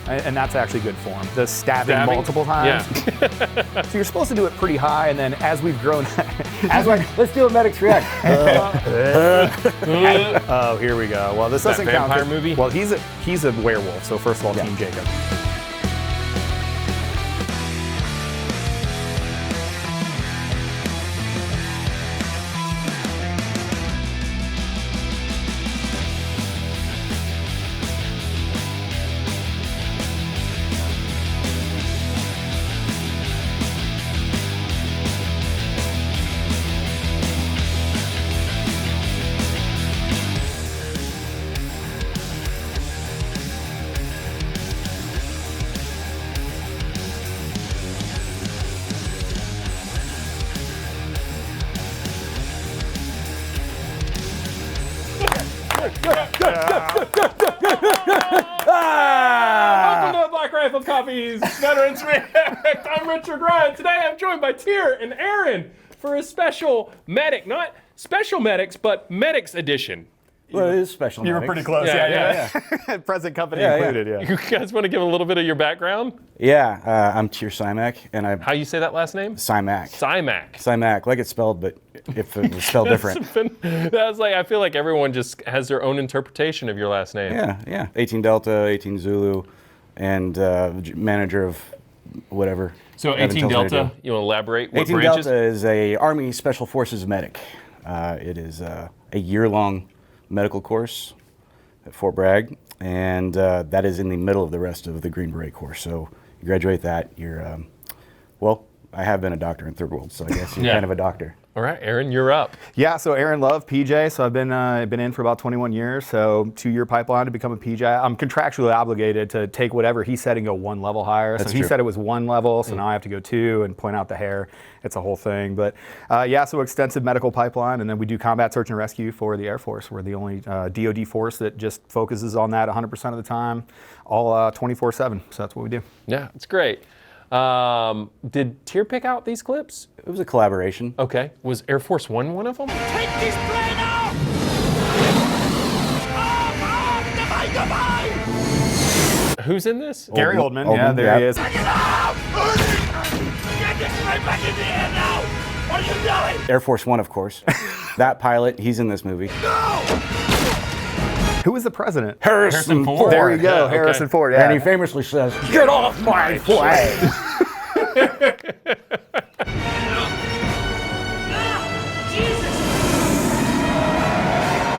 and that's actually good form. The stabbing multiple times. Yeah. So you're supposed to do it pretty high, and then as we've grown, Let's do a medic's react. oh, here we go. Well, this That doesn't count. vampire movie? Well, he's a werewolf. So first of all, Team Jacob. Welcome to Black Rifle Coffee's Veterans React. I'm Richard Ryan. Today I'm joined by Tyr and Aaron for a special medic, not special medics, but medics edition. Well, it is special. You were pretty close. Yeah. Present company Yeah, included. Yeah. You guys want to give a little bit of your background? Yeah, I'm Tyr Symank, and I'm How you say that last name? Symank. Symank. Like it's spelled, but if it was spelled different. That's like, I feel like everyone just has their own interpretation of your last name. Yeah. 18 Delta, 18 Zulu, and manager of whatever. So I haven't 18 told her to Delta, do. you want to elaborate? What 18 branches? Delta is a Army Special Forces medic. It is a year-long medical course at Fort Bragg, and that is in the middle of the rest of the Green Beret course. So you graduate that, you're, well, I have been a doctor in Third World, so I guess you're kind of a doctor. All right, Aaron, you're up. Yeah, so Aaron Love, PJ. So I've been in for about 21 years. So 2-year pipeline to become a PJ. I'm contractually obligated to take whatever he said and go one level higher. That's so he true. said it was 1 level, so now I have to go 2 and point out the hair. It's a whole thing. But yeah, so extensive medical pipeline, and then we do combat search and rescue for the Air Force. We're the only DoD force that just focuses on that 100% of the time, all 24/7. So that's what we do. Yeah, it's great. Did Tyr pick out these clips? It was a collaboration. Okay. Was Air Force one of them? Take this plane out! Who's in this? Gary Oldman, Oldman, yeah, there yeah. he is. Take it out! Get this plane back in the air now! What are you doing? Air Force One, of course. That pilot, he's in this movie. Who was the president? Harrison Ford. There you go, Yeah, okay. Harrison Ford. Yeah. And he famously says, "Get off my flag!"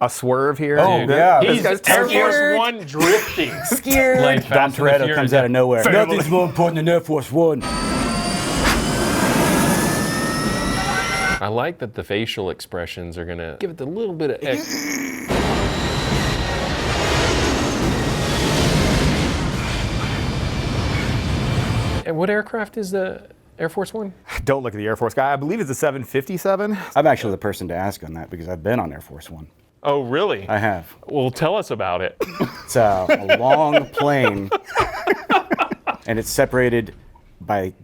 a swerve here. Oh, yeah. He's This guy's Air Force scared. One drifting. Scared. Like Dom Fast and the Toretto Furious. comes out of nowhere. Family. Nothing's more important than Air Force One. I like that the facial expressions are gonna give it a little bit of And what aircraft is the Air Force One? Don't look at the Air Force guy. I believe it's a 757. I'm actually the person to ask on that because I've been on Air Force One. Oh, really? I have. Well, tell us about it. It's a long plane, and it's separated by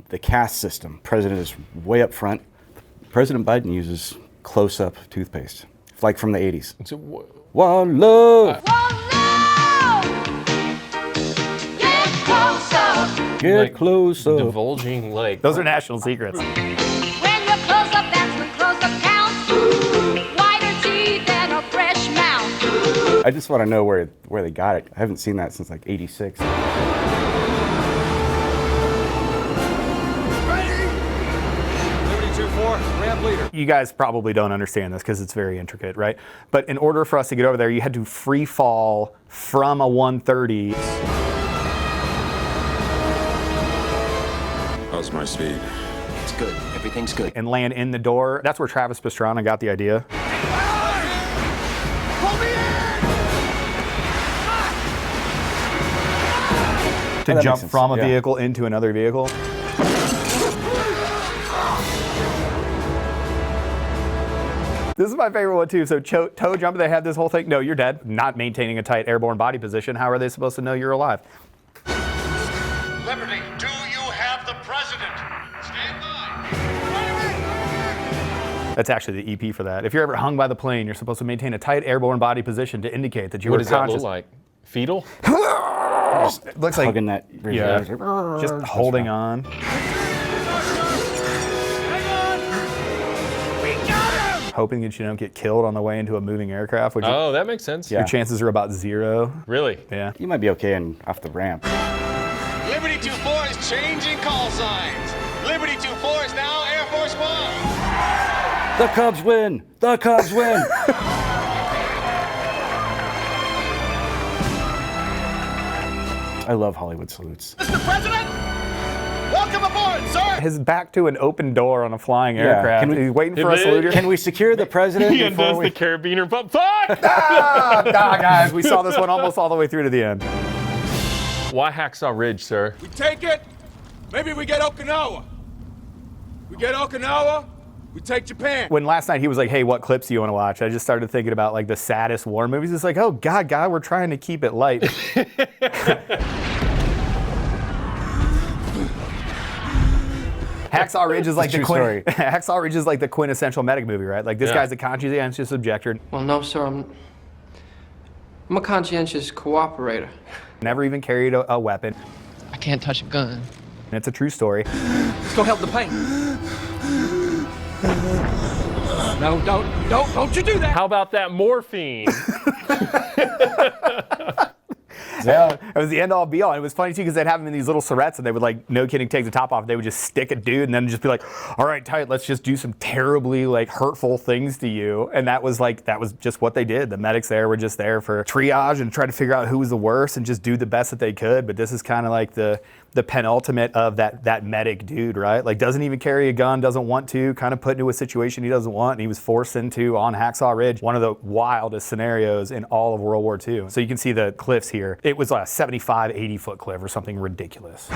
the caste system. President is way up front. President Biden uses close-up toothpaste, like from the 80s. So, One love, get like, close up. divulging like Those are national secrets. When you're close up, that's when close up counts. Whiter teeth and a fresh mouth. I just want to know where they got it. I haven't seen that since like '86. You guys probably don't understand this because it's very intricate, right? But in order for us to get over there, you had to free fall from a 130. How's my speed? It's good. Everything's good. And land in the door. That's where Travis Pastrana got the idea. To that jump makes sense, from a yeah. vehicle into another vehicle. This is my favorite one too. So toe jump, they had this whole thing. No, you're dead. Not maintaining a tight airborne body position. How are they supposed to know you're alive? Liberty, do you have the president? Stand by. That's actually the EP for that. If you're ever hung by the plane, you're supposed to maintain a tight airborne body position to indicate that you what were does that conscious. look like? Fetal? It looks like Hugging that. yeah, just holding on. Hoping that you don't get killed on the way into a moving aircraft, which Oh, that makes sense. Yeah. your chances are about 0. Really? Yeah. You might be okay off the ramp. Liberty 24 is changing call signs. Liberty 24 is now Air Force One. The Cubs win! The Cubs win! I love Hollywood salutes. Mr. President, welcome aboard, sir. His back to an open door on a flying Yeah. aircraft. Can we- He's waiting for us to salute. Can we secure the president He before undoes we... the carabiner, but fuck! Guys, we saw this one almost all the way through to the end. Why Hacksaw Ridge, sir? We take it. Maybe we get Okinawa. We get Okinawa. We take Japan. When last night he was like, hey, what clips do you want to watch? I just started thinking about like the saddest war movies. It's like, oh, God, we're trying to keep it light. Hacksaw Ridge is like the true story. Hacksaw Ridge is like the quintessential medic movie, right? Like this Yeah. guy's a conscientious objector, Well, no, sir. I'm a conscientious cooperator. never even carried a weapon. I can't touch a gun. And it's a true story. Let's go help the pain. No, don't you do that. How about that morphine? Yeah, it was the end all be all. And it was funny too because they'd have them in these little syrettes and they would like, no kidding, take the top off. They would just stick a dude and then just be like, all right, tight, let's just do some terribly like hurtful things to you. And that was just what they did. The medics there were just there for triage and try to figure out who was the worst and just do the best that they could. But this is kind of like the penultimate of that medic dude, right? Like doesn't even carry a gun, doesn't want to, kind of put into a situation he doesn't want, and he was forced into on Hacksaw Ridge, one of the wildest scenarios in all of World War II. So you can see the cliffs here. It was a 75, 80-foot cliff or something ridiculous.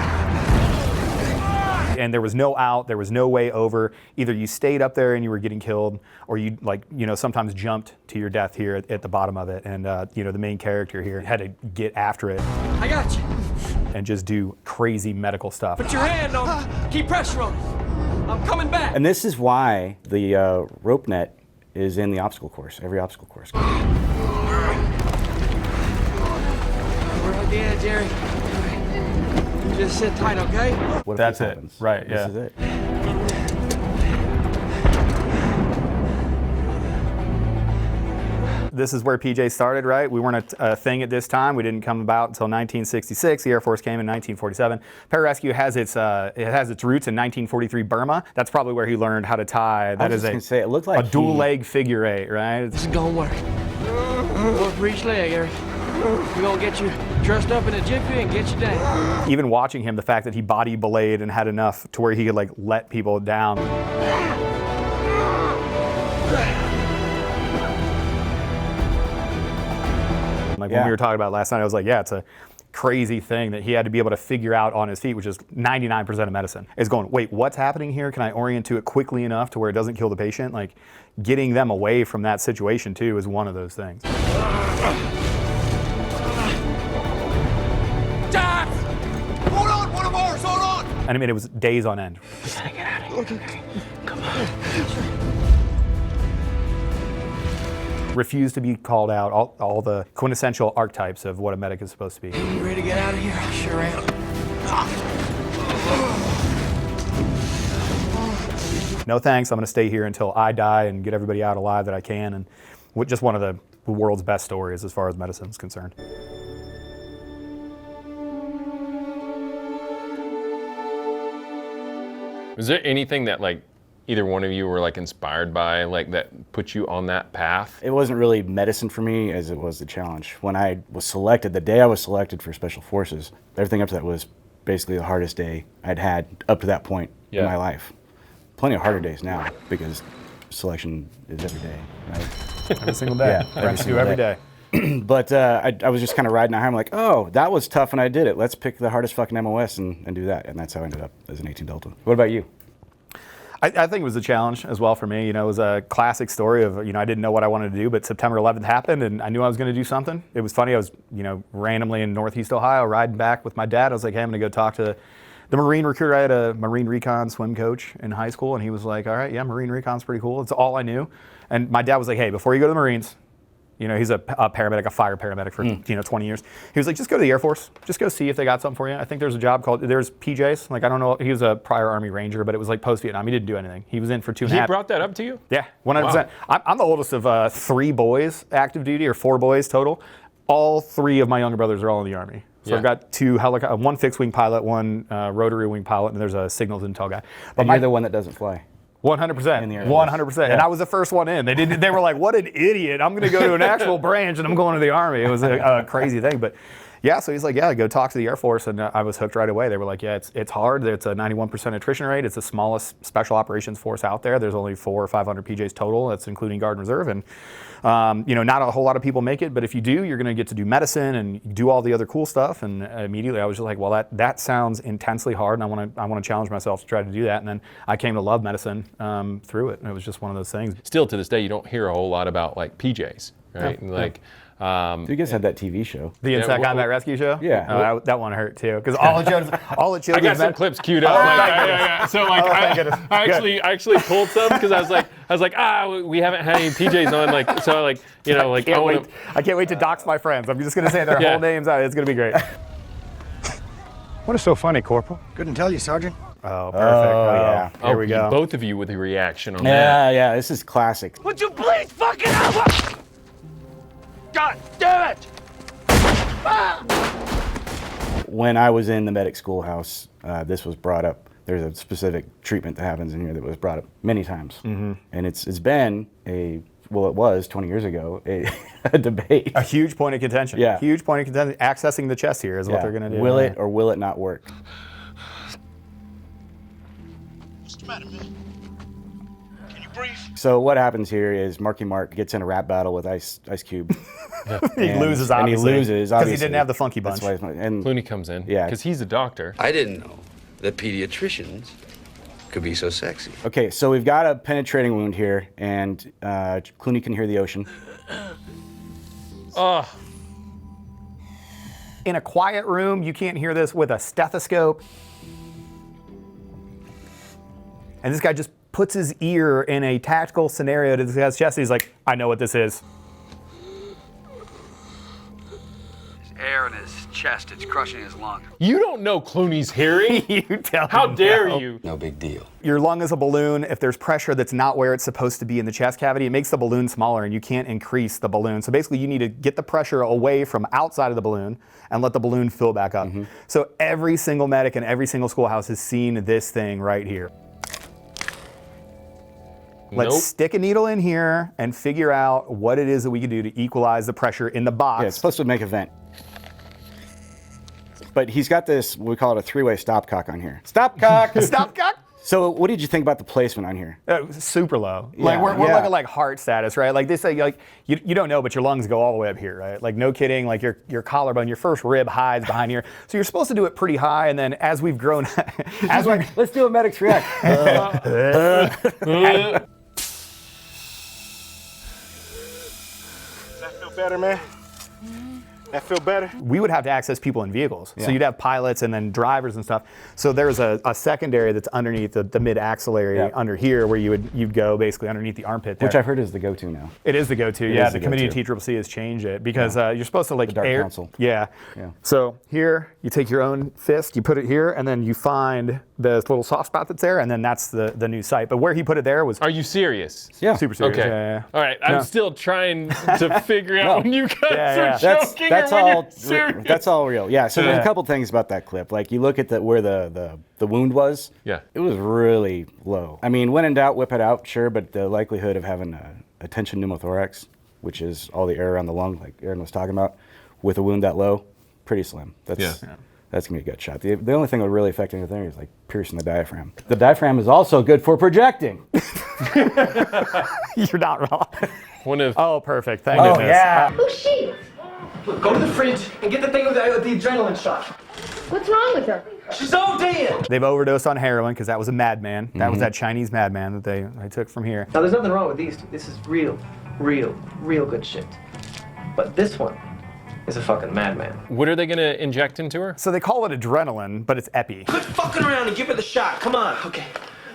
And there was no out, there was no way over. Either you stayed up there and you were getting killed, or you sometimes jumped to your death here at the bottom of it. And the main character here had to get after it I got you. and just do crazy medical stuff. Put your hand on it. Keep pressure on it. I'm coming back. And this is why the rope net is in the obstacle course, every obstacle course. We're at the edge, Jerry. Just sit tight, okay? What if That's this it. happens? Right, This yeah. is it. This is where PJ started, right? We weren't a thing at this time. We didn't come about until 1966. The Air Force came in 1947. Pararescue has its roots in 1943 Burma. That's probably where he learned how to tie. That is just gonna say, it looked like a dual he- leg figure eight, right? This is gonna work. Look for each leg, Eric. We're gonna get you trussed up in a jiffy and get you down. Even watching him, the fact that he body belayed and had enough to where he could like let people down. Like when Yeah. we were talking about last night, I was like, yeah, it's a crazy thing that he had to be able to figure out on his feet, which is 99% of medicine, is going, wait, what's happening here? Can I orient to it quickly enough to where it doesn't kill the patient? Like getting them away from that situation too is one of those things. Dad! Hold on, one of ours, hold on! And I mean, it was days on end. Refused to be called out, all the quintessential archetypes of what a medic is supposed to be. You ready to get out of here? I sure am. No thanks, I'm gonna stay here until I die and get everybody out alive that I can. And just one of the world's best stories as far as medicine is concerned. Was there anything that like either one of you were like inspired by, like that put you on that path? It wasn't really medicine for me as it was the challenge. When I was selected, the day I was selected for Special Forces, everything up to that was basically the hardest day I'd had up to that point in my life. Plenty of harder days now because selection is every day, right? Every single day. Yeah, every Rescue single every day. day. But I was just kind of riding out here. I'm like, oh, that was tough and I did it. Let's pick the hardest fucking MOS and do that. And that's how I ended up as an 18 Delta. What about you? I think it was a challenge as well for me. You know, it was a classic story of, I didn't know what I wanted to do, but September 11th happened and I knew I was going to do something. It was funny. I was, randomly in Northeast Ohio riding back with my dad. I was like, hey, I'm going to go talk to the Marine recruiter. I had a Marine recon swim coach in high school, and he was like, all right, yeah, Marine recon's pretty cool. It's all I knew. And my dad was like, hey, before you go to the Marines, You know, he's a paramedic, a fire paramedic for 20 years. He was like, just go to the Air Force. Just go see if they got something for you. I think there's a job called, there's PJs. Like, I don't know. He was a prior Army Ranger, but it was like post-Vietnam. He didn't do anything. He was in for 2.5 He brought that up to you? Yeah, 100%. Wow. I'm the oldest of 3 boys active duty, or 4 boys total. All 3 of my younger brothers are all in the Army. So I've got 2 one fixed-wing pilot, 1 rotary wing pilot, and there's a signals intel guy. But you're the one that doesn't fly. 100%. 100%. Yeah. And I was the first one in. They were like, what an idiot. I'm going to go to an actual branch and I'm going to the Army. It was a crazy thing. But yeah, so he's like, yeah, go talk to the Air Force. And I was hooked right away. They were like, yeah, it's hard. It's a 91% attrition rate. It's the smallest special operations force out there. There's only 400 or 500 PJs total. That's including Guard and Reserve. And, not a whole lot of people make it. But if you do, you're going to get to do medicine and do all the other cool stuff. And immediately I was just like, well, that sounds intensely hard. And I want to challenge myself to try to do that. And then I came to love medicine through it. And it was just one of those things. Still to this day, you don't hear a whole lot about like PJs, right? Yeah. Like, So you guys had that TV show. The Inside Combat Rescue Show? Yeah. That one hurt too. Because all the children. I got some clips queued up. So like, I actually pulled some because I was like, we haven't had any PJs on. Like, so like, I can't wait to dox my friends. I'm just going to say their whole names out. It's going to be great. What is so funny, Corporal? Couldn't tell you, Sergeant. Oh, perfect. Oh, yeah. Here we go. Both of you with a reaction on that. Yeah, this is classic. Would you please fucking help? God damn it! When I was in the medic schoolhouse, this was brought up. There's a specific treatment that happens in here that was brought up many times. Mm-hmm. And it's been it was 20 years ago, a debate. A huge point of contention. Yeah. Huge point of contention. Accessing the chest here is what they're going to do. Will it or will it not work? What's the matter, man? Can you breathe? So what happens here is Marky Mark gets in a rap battle with Ice Cube. He loses, obviously. And he loses, because obviously. he didn't have the funky bunch. That's why and Clooney comes in. Yeah. Because he's a doctor. I didn't know that pediatricians could be so sexy. Okay, so we've got a penetrating wound here, and Clooney can hear the ocean. In a quiet room, you can't hear this with a stethoscope. And this guy just puts his ear in a tactical scenario to this guy's chest. He's like, I know what this is. There's air in his chest. It's crushing his lung. You don't know Clooney's hearing. You tell How him dare no. you? No big deal. Your lung is a balloon. If there's pressure that's not where it's supposed to be in the chest cavity, it makes the balloon smaller and you can't increase the balloon. So basically you need to get the pressure away from outside of the balloon and let the balloon fill back up. Mm-hmm. So every single medic in every single schoolhouse has seen this thing right here. Let's stick a needle in here and figure out what it is that we can do to equalize the pressure in the box. Yeah, it's supposed to make a vent. But he's got this, we call it a 3-way stopcock on here. Stopcock! Stopcock? So what did you think about the placement on here? Super low. Yeah, like we're looking like heart status, right? Like they say, like you don't know, but your lungs go all the way up here, right? Like no kidding, like your collarbone, your first rib hides behind here. So you're supposed to do it pretty high, and then as we've grown, let's do a medic's react. That feel better, man? That feel better? We would have to access people in vehicles. Yeah. So you'd have pilots and then drivers and stuff. So there's a secondary that's underneath the mid-axillary under here where you'd go basically underneath the armpit there. Which I've heard is the go-to now. It is the go-to, yeah. The committee of TCCC has changed it because you're supposed to like the Dark Council. Yeah. So here, you take your own fist, you put it here, and then you find the little soft spot that's there, and then that's the new site. But where he put it there was... Are you serious? Yeah. Super serious. Okay. Yeah. All right. I'm still trying to figure out when you guys are joking that's or when all, you're serious. That's all real. Yeah. So there's a couple things about that clip. Like you look at where the wound was. Yeah. It was really low. I mean, when in doubt, whip it out, sure. But the likelihood of having a tension pneumothorax, which is all the air around the lung, like Aaron was talking about, with a wound that low, pretty slim. That's going to be a gut shot. The only thing that would really affect anything is like piercing the diaphragm. The diaphragm is also good for projecting. You're not wrong. Oh, perfect. Thank goodness. Yeah. Who's she? Look, go to the fridge and get the thing with the adrenaline shot. What's wrong with her? She's ODing. They've overdosed on heroin because that was a madman. That was that Chinese madman that they took from here. Now, there's nothing wrong with these two. This is real good shit. But this one is a fucking madman. What are they going to inject into her? So they call it adrenaline, but it's epi. Quit fucking around and give her the shot. Come on. Okay.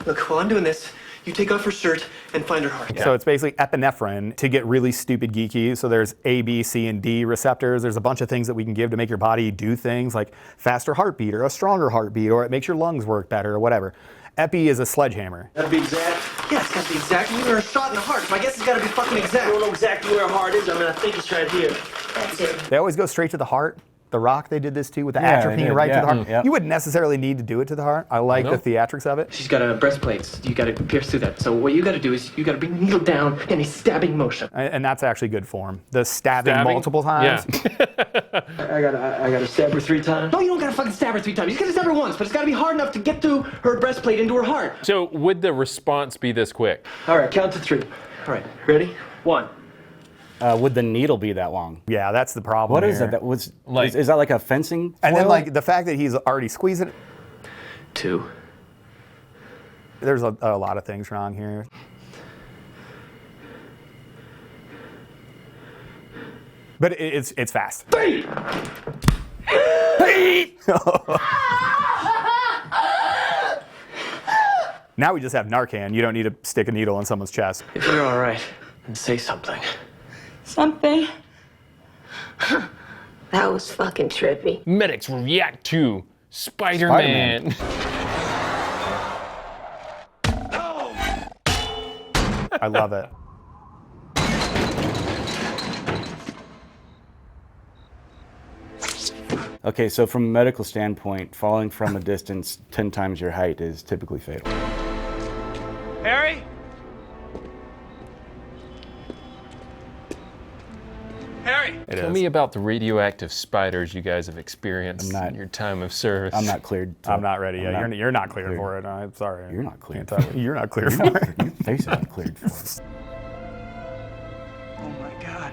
Look, while I'm doing this, You take off her shirt and find her heart. So it's basically epinephrine to get really stupid geeky. So there's A, B, C, and D receptors. There's a bunch of things that we can give to make your body do things like faster heartbeat or a stronger heartbeat, or it makes your lungs work better or whatever. Epi is a sledgehammer. That'd be exact. Yeah, it's gotta be exact. You were shot in the heart, so I guess it's gotta be fucking exact. I don't know exactly where her heart is. I mean, I think it's right here. That's it. They always go straight to the heart. The Rock, they did this too with the Yeah, atropine they did, right yeah. to the heart. Yeah. You wouldn't necessarily need to do it to the heart. I like the theatrics of it. She's got a breastplate. You gotta pierce through that. So what you gotta do is you gotta bring the needle down in a stabbing motion. And that's actually good form. The stabbing multiple times. Yeah. I gotta stab her 3 times. No, you don't gotta fucking stab her 3 times. You just gotta stab her once, but it's gotta be hard enough to get through her breastplate into her heart. So would the response be this quick? All right, count to 3. All right, ready? 1. Would the needle be that long? Yeah, that's the problem. What is here. that? That was like, is that like a fencing? And then foil? like the fact that he's already squeezing it. 2. There's a lot of things wrong here. But it's fast. 3. Now we just have Narcan. You don't need to stick a needle in someone's chest. If you're all right, then say something. Something? That was fucking trippy. Medics react to Spider-Man. I love it. Okay, so from a medical standpoint, falling from a distance 10 times your height is typically fatal. Harry? Harry! Tell me about the radioactive spiders you guys have experienced in your time of service. I'm not cleared. I'm not ready yet. You're not cleared for it. I'm sorry. You're not cleared. You're not cleared for it. Your face isn't cleared for it. Oh my god.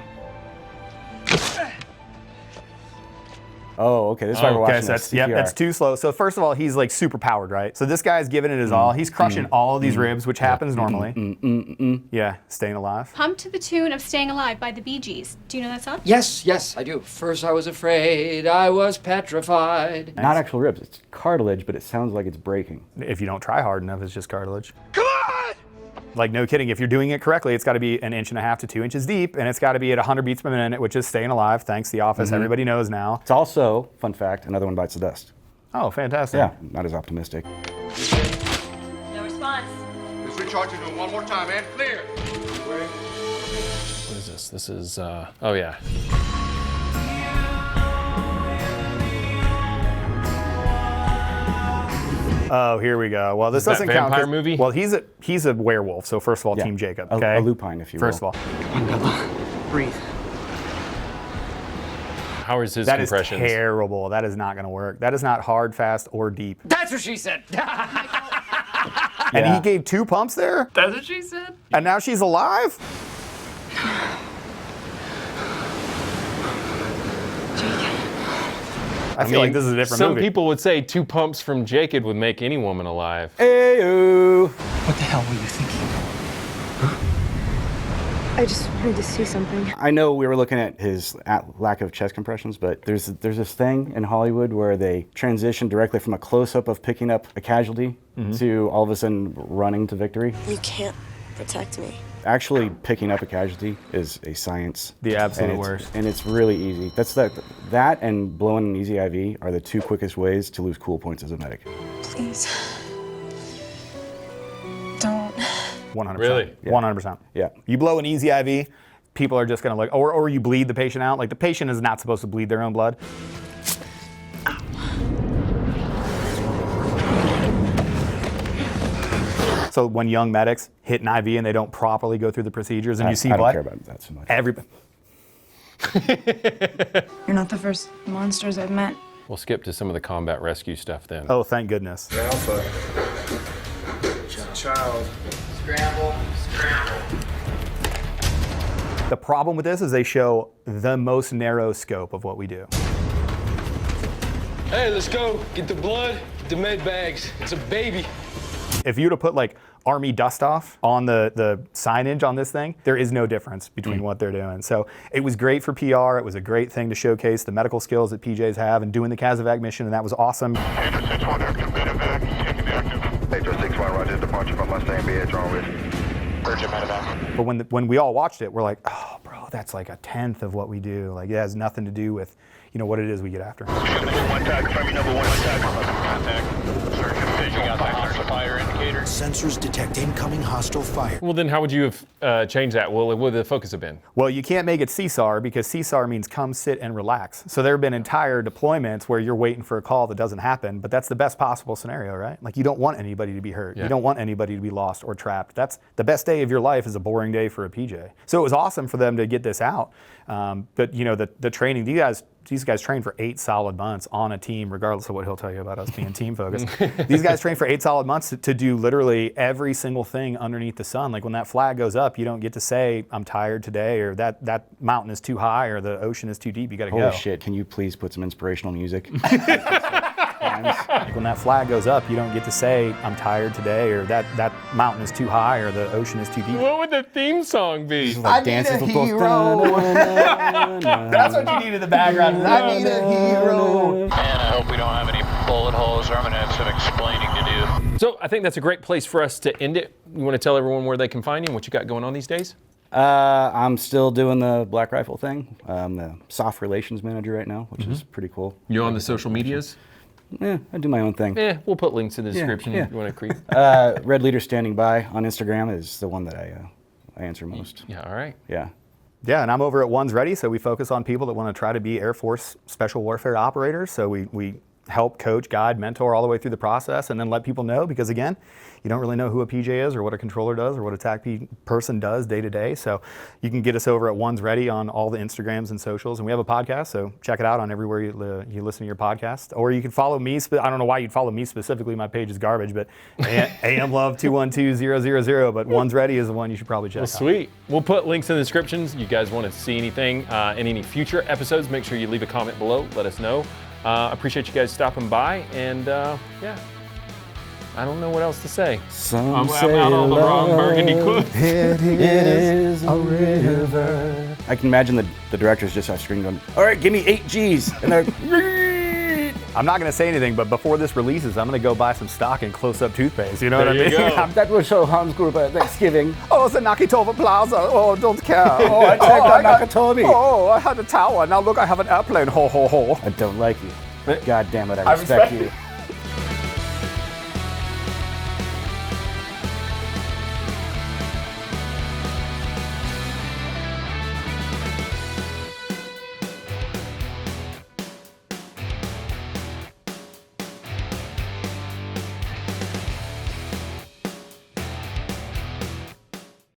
Oh, okay. This is why we're watching so that's, this. yep, CPR. that's too slow. So first of all, he's like super powered, right? So this guy's giving it his all. He's crushing all of these ribs, which happens normally. Yeah, staying alive. Pumped to the tune of Staying Alive by the Bee Gees. Do you know that song? Yes, I do. First I was afraid, I was petrified. Not actual ribs. It's cartilage, but it sounds like it's breaking. If you don't try hard enough, it's just cartilage. Come on! Like, no kidding. If you're doing it correctly, it's got to be 1.5 to 2 inches deep, and it's got to be at 100 beats per minute, which is staying alive. Thanks, The Office. Everybody knows now. It's also, fun fact, another one bites the dust. Oh, fantastic. Yeah, not as optimistic. No response. Let's recharge it one more time, man. Clear. What is this? This is, oh yeah. Oh, here we go. Well, this Is that doesn't count. vampire movie? Well, he's a werewolf. So first of all, Yeah. Team Jacob. A- Okay, a lupine, if you will. First of all, Breathe. How is his that is compressions? terrible. That is not going to work. That is not hard, fast, or deep. That's what she said. And he gave 2 pumps there, That's what she said. and now she's alive. I feel like this is a different some movie. people would say 2 pumps from Jacob would make any woman alive. Ayo. What the hell were you thinking? I just wanted to see something. I know we were looking at his lack of chest compressions, but there's this thing in Hollywood where they transition directly from a close-up of picking up a casualty to all of a sudden running to victory. You can't protect me. Actually, picking up a casualty is a science. The absolute and worst. And it's really easy. That and blowing an easy IV are the 2 quickest ways to lose cool points as a medic. Please. Don't. 100%. Really? Yeah. 100%. Yeah. You blow an easy IV, people are just going to like, or you bleed the patient out. Like, the patient is not supposed to bleed their own blood. So when young medics hit an IV and they don't properly go through the procedures and you see I don't blood, care about that so much. You're not the first monsters I've met. We'll skip to some of the combat rescue stuff then. oh, thank goodness. Alpha. Child. Scramble. The problem with this is they show the most narrow scope of what we do. Hey, let's go. Get the blood, get the med bags. It's a baby. If you were to put like Army dust off on the signage on this thing, there is no difference between what they're doing. So it was great for PR. It was a great thing to showcase the medical skills that PJs have and doing the Casevac mission, and that was awesome. Anderson 1 active, medevac, taking active. HO61, roger, departure from Mustang BH on with. Urgent medevac. But when we all watched it, we're like, oh, bro, that's like a tenth of what we do. Like, it has nothing to do with, you know, what it is we get after. One tag, confirm your number one tag. Contact. Search and vision. Got the hostile fire indicator. Sensors detect incoming hostile fire. Well, then how would you have changed that? Well, what would the focus have been? Well, you can't make it CSAR because CSAR means come, sit, and relax. So there have been entire deployments where you're waiting for a call that doesn't happen, but that's the best possible scenario, right? Like, you don't want anybody to be hurt. Yeah. You don't want anybody to be lost or trapped. That's the best day of your life is a boring day for a PJ. So it was awesome for them to get this out. But, you know, the training, these guys train for 8 solid months on a team, regardless of what he'll tell you about us being team focused. These guys train for 8 solid months to do literally every single thing underneath the sun. Like, when that flag goes up, you don't get to say, I'm tired today, or that mountain is too high, or the ocean is too deep. You got to go. Holy shit, can you please put some inspirational music? Like, when that flag goes up, you don't get to say, I'm tired today, or that mountain is too high, or the ocean is too deep. What would the theme song be? Like That's what you need in the background. I need a hero. And I hope we don't have any bullet holes, or I'm gonna have some explaining to do. So I think that's a great place for us to end it. You want to tell everyone where they can find you and what you got going on these days? I'm still doing the Black Rifle thing. I'm the soft relations manager right now, which is pretty cool. You're on the social medias? Yeah, I do my own thing. Yeah, we'll put links in the description if you want to creep. Red Leader Standing By on Instagram is the one that I answer most. Yeah, all right. Yeah. Yeah, and I'm over at One's Ready, so we focus on people that want to try to be Air Force Special Warfare operators. So we help coach, guide, mentor all the way through the process, and then let people know, because again, you don't really know who a PJ is or what a controller does or what a TAC person does day to day. So you can get us over at One's Ready on all the Instagrams and socials, and we have a podcast, so check it out on everywhere you listen to your podcast. Or you can follow me. I don't know why you'd follow me specifically. My page is garbage, but AMLove212000. But One's Ready is the one you should probably check out. Sweet. We'll put links in the descriptions. You guys want to see anything in any future episodes, make sure you leave a comment below. Let us know. Appreciate you guys stopping by, and yeah, I don't know what else to say. I'm out on the wrong burgundy cliff. It is a river. I can imagine the directors just off screen going, all right, give me 8 Gs. And they're I'm not going to say anything, but before this releases, I'm going to go buy some stock and close-up toothpaste. You know what I mean? That will show Hans Gruber at Thanksgiving. Oh, it's a Nakatomi Plaza. Oh, don't care. Oh, I checked on Nakatomi. Oh, I had a tower. Now look, I have an airplane. Ho, ho, ho. I don't like you. God damn it, I respect you.